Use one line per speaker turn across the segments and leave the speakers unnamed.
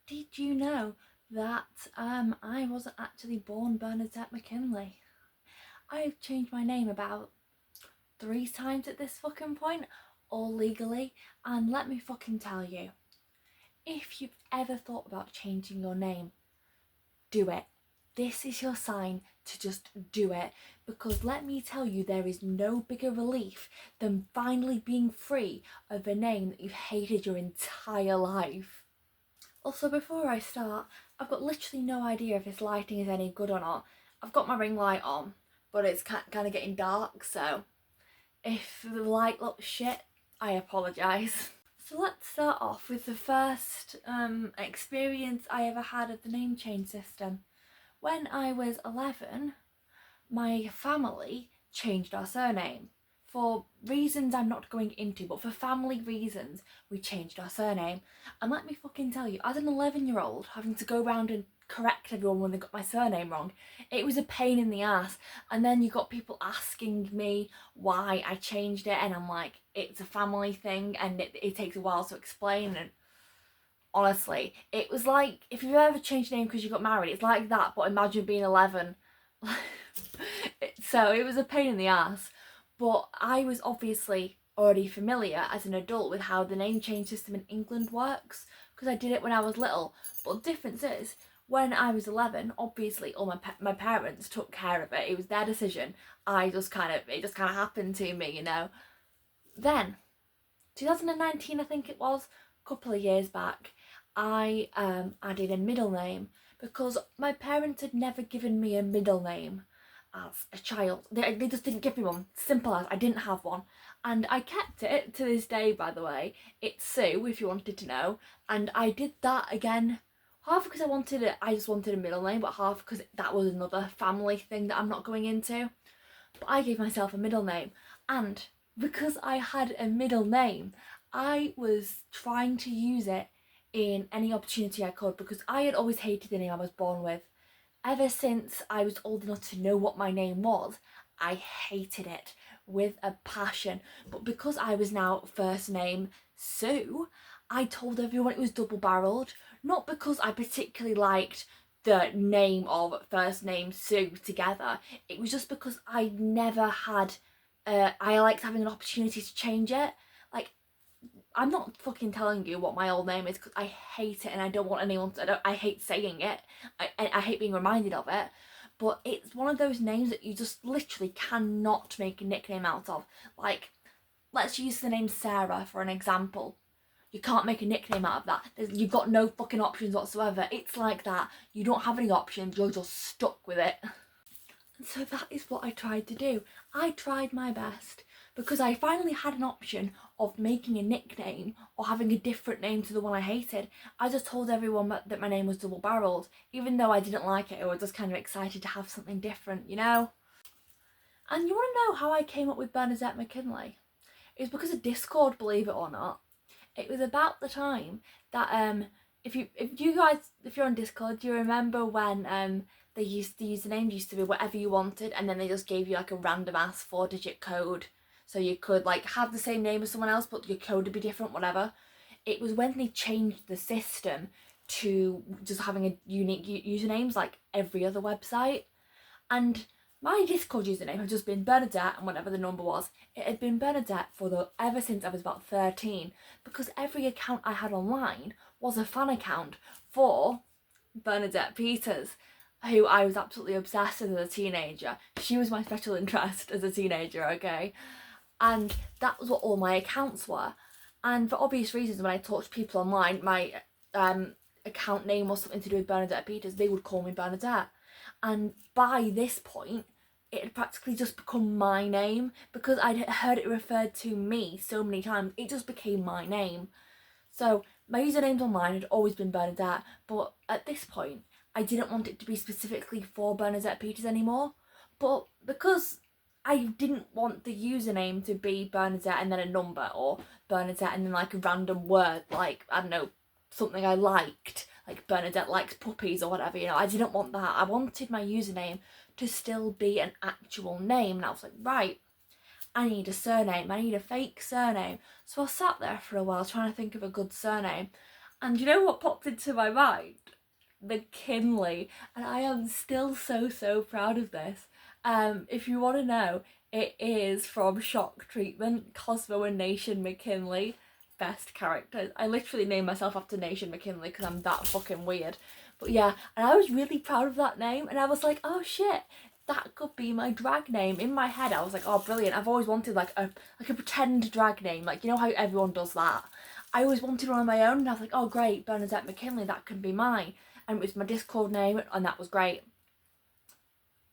Did you know that I wasn't actually born Bernadette McKinley? I've changed my name about 3 times at this fucking point, all legally, and let me fucking tell you, if you've ever thought about changing your name, do it. This is your sign to just do it, because let me tell you, there is no bigger relief than finally being free of a name that you've hated your entire life. Also, before I start, I've got literally no idea if this lighting is any good or not. I've got my ring light on, but it's kind of getting dark, so if the light looks shit, I apologise. So let's start off with the first experience I ever had of the name change system. When I was 11, my family changed our surname. For reasons I'm not going into, but for family reasons, we changed our surname. And let me fucking tell you, as an 11-year-old, having to go around and correct everyone when they got my surname wrong, it was a pain in the ass. And then you got people asking me why I changed it, and I'm like, it's a family thing, and it takes a while to explain. And honestly, it was like, if you've ever changed your name because you got married, it's like that, but imagine being 11. So it was a pain in the ass, but I was obviously already familiar as an adult with how the name change system in England works, because I did it when I was little. But the difference is, when I was 11, obviously all my parents took care of it. It was their decision. It just kind of happened to me, you know. Then 2019, I think it was, a couple of years back, I added a middle name because my parents had never given me a middle name as a child. They just didn't give me one. Simple as, I didn't have one. And I kept it to this day, by the way. It's Sue, if you wanted to know. And I did that again, half because I just wanted a middle name, but half because that was another family thing that I'm not going into. But I gave myself a middle name. And because I had a middle name, I was trying to use it in any opportunity I could, because I had always hated the name I was born with. Ever since I was old enough to know what my name was, I hated it with a passion. But because I was now first name Sue, I told everyone it was double barreled. Not because I particularly liked the name of first name Sue together. It was just because I never had, I liked having an opportunity to change it. Like, I'm not fucking telling you what my old name is because I hate it and I don't want anyone to. I hate saying it. I hate being reminded of it. But it's one of those names that you just literally cannot make a nickname out of. Like, let's use the name Sarah for an example. You can't make a nickname out of that. You've got no fucking options whatsoever. It's like that. You don't have any options. You're just stuck with it. And so that is what I tried to do. I tried my best, because I finally had an option of making a nickname or having a different name to the one I hated. I just told everyone that my name was double barreled, even though I didn't like it. I was just kind of excited to have something different, you know? And you want to know how I came up with Bernadette McKinley? It was because of Discord, believe it or not. It was about the time that if you're on Discord, do you remember when the usernames used to be whatever you wanted, and then they just gave you like a random ass 4-digit code, so you could like have the same name as someone else but your code would be different, whatever. It was when they changed the system to just having a unique usernames like every other website. And my Discord username had just been Bernadette and whatever the number was. It had been Bernadette ever since I was about 13, because every account I had online was a fan account for Bernadette Peters, who I was absolutely obsessed with as a teenager. She was my special interest as a teenager, okay? And that was what all my accounts were. And for obvious reasons, when I talked to people online, my account name was something to do with Bernadette Peters, they would call me Bernadette. And by this point, it had practically just become my name, because I'd heard it referred to me so many times. It just became my name. So my usernames online had always been Bernadette, but at this point, I didn't want it to be specifically for Bernadette Peters anymore. But because I didn't want the username to be Bernadette and then a number, or Bernadette and then like a random word, like, I don't know, something I liked, like Bernadette likes puppies or whatever, you know, I didn't want that. I wanted my username to still be an actual name, and I was like, right, I need a surname, I need a fake surname. So I sat there for a while trying to think of a good surname, And you know what popped into my mind? McKinley. And I am still so proud of this. If you want to know, it is from Shock Treatment, Cosmo and Nation McKinley. Best characters. I literally named myself after Nation McKinley because I'm that fucking weird. But yeah, and I was really proud of that name, and I was like, oh shit, that could be my drag name. In my head I was like, oh brilliant, I've always wanted like a pretend drag name, like you know how everyone does that. I always wanted one of my own, and I was like, oh great, Bernadette McKinley, that could be mine. And it was my Discord name, and that was great.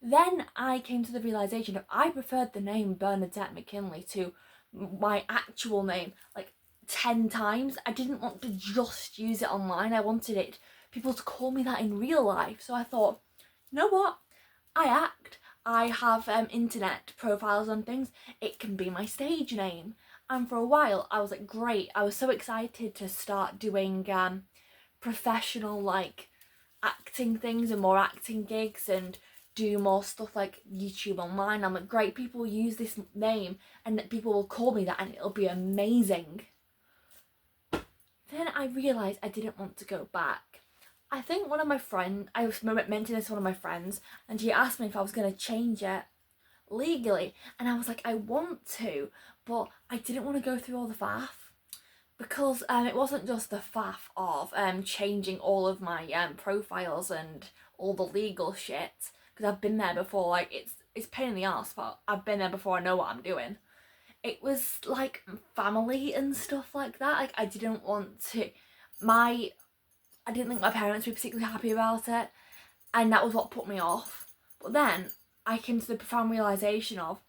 Then I came to the realisation that I preferred the name Bernadette McKinley to my actual name like 10 times. I didn't want to just use it online. I wanted people to call me that in real life. So I thought, you know what? I act. I have internet profiles and things. It can be my stage name. And for a while I was like, great. I was so excited to start doing professional like acting things and more acting gigs and do more stuff like YouTube online. I'm like, great, people use this name and people will call me that and it'll be amazing. Then I realised I didn't want to go back. I think one of my friends, I was mentioning this to one of my friends, and she asked me if I was going to change it legally, and I was like, I want to, but I didn't want to go through all the faff. Because it wasn't just the faff of changing all of my profiles and all the legal shit, because I've been there before. Like it's pain in the ass, but I've been there before. I know what I'm doing. It was like family and stuff like that. Like I didn't want to. I didn't think my parents were particularly happy about it, and that was what put me off. But then I came to the profound realization of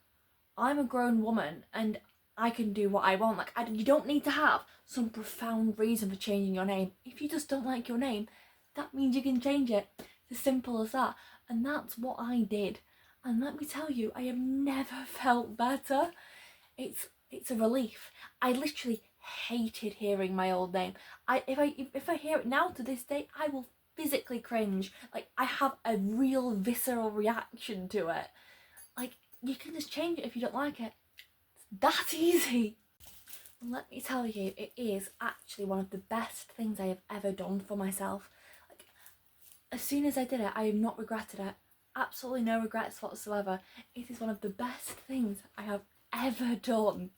I'm a grown woman and I can do what I want. Like you don't need to have some profound reason for changing your name. If you just don't like your name, that means you can change it. It's as simple as that. And that's what I did. And let me tell you, I have never felt better. It's a relief. I literally hated hearing my old name. If I hear it now to this day, I will physically cringe. Like I have a real visceral reaction to it. Like you can just change it if you don't like it. It's that easy. And let me tell you, it is actually one of the best things I have ever done for myself. Like as soon as I did it, I have not regretted it. Absolutely no regrets whatsoever. It is one of the best things I have ever done.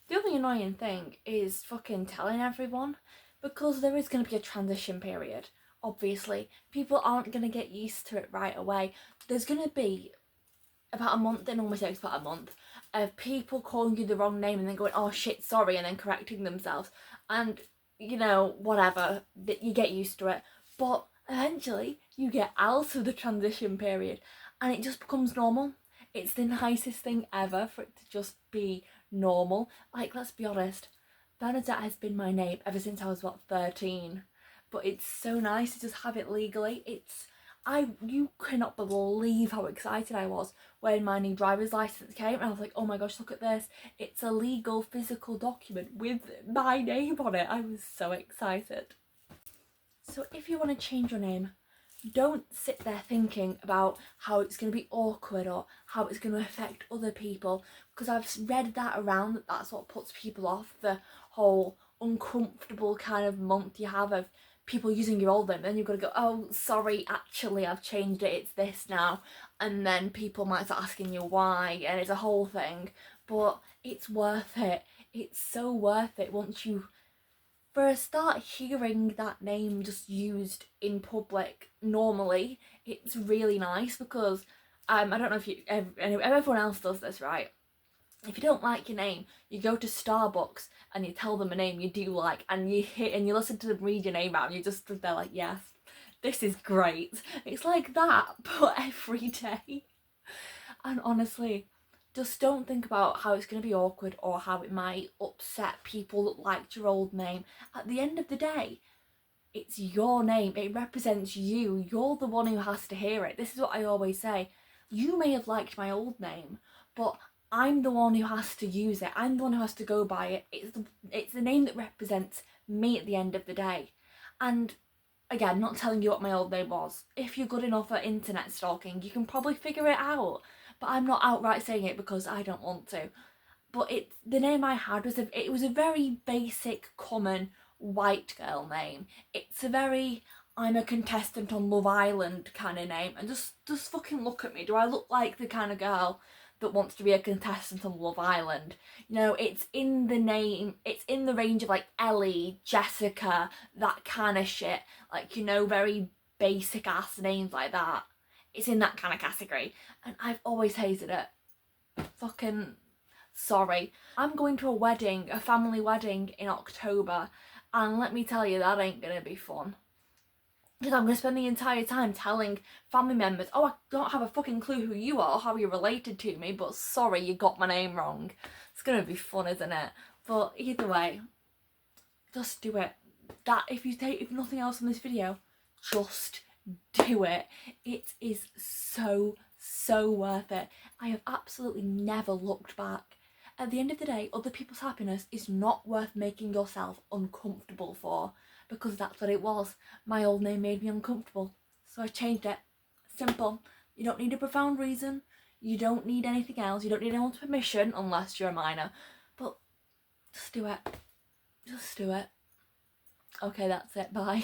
The only annoying thing is fucking telling everyone, because there is going to be a transition period. Obviously, people aren't going to get used to it right away. There's going to be about a month, it normally takes about a month, of people calling you the wrong name and then going, oh shit, sorry, and then correcting themselves. And, you know, whatever, you get used to it. But eventually, you get out of the transition period and it just becomes normal. It's the nicest thing ever for it to just be normal. Like, let's be honest, Bernadette has been my name ever since I was, 13? But it's so nice to just have it legally. You cannot believe how excited I was when my new driver's license came, and I was like, oh my gosh, look at this. It's a legal physical document with my name on it. I was so excited. So if you want to change your name, don't sit there thinking about how it's going to be awkward or how it's going to affect other people, because I've read that around that's what puts people off, the whole uncomfortable kind of month you have of people using your old name. Then you've got to go, oh sorry, actually I've changed it, it's this now, and then people might start asking you why, and it's a whole thing. But it's worth it. It's so worth it once you for a start hearing that name just used in public normally. It's really nice because I don't know if everyone else does this, right? If you don't like your name, you go to Starbucks and you tell them a name you do like, and you listen to them read your name out, and you just stood there like, yes, this is great. It's like that, but every day. And honestly, just don't think about how it's going to be awkward or how it might upset people that liked your old name. At the end of the day, it's your name. It represents you. You're the one who has to hear it. This is what I always say. You may have liked my old name, but I'm the one who has to use it. I'm the one who has to go by it. It's the name that represents me at the end of the day. And again, not telling you what my old name was. If you're good enough at internet stalking, you can probably figure it out. But I'm not outright saying it because I don't want to. But the name I had was a very basic, common, white girl name. It's a very I'm a contestant on Love Island kind of name. And just fucking look at me. Do I look like the kind of girl that wants to be a contestant on Love Island? You know, it's in the name, it's in the range of like Ellie, Jessica, that kind of shit. Like, you know, very basic ass names like that. It's in that kind of category. And I've always hated it. Fucking sorry. I'm going to a wedding, a family wedding in October. And let me tell you, that ain't gonna be fun. Because I'm going to spend the entire time telling family members, oh, I don't have a fucking clue who you are, how you're related to me, but sorry, you got my name wrong. It's going to be fun, isn't it? But either way, just do it. That, if nothing else from this video, just do it. It is so worth it. I have absolutely never looked back. At the end of the day, other people's happiness is not worth making yourself uncomfortable for, because that's what it was. My old name made me uncomfortable, so I changed it. Simple. You don't need a profound reason. You don't need anything else. You don't need anyone's permission unless you're a minor. But just do it. Just do it. Okay, that's it. Bye.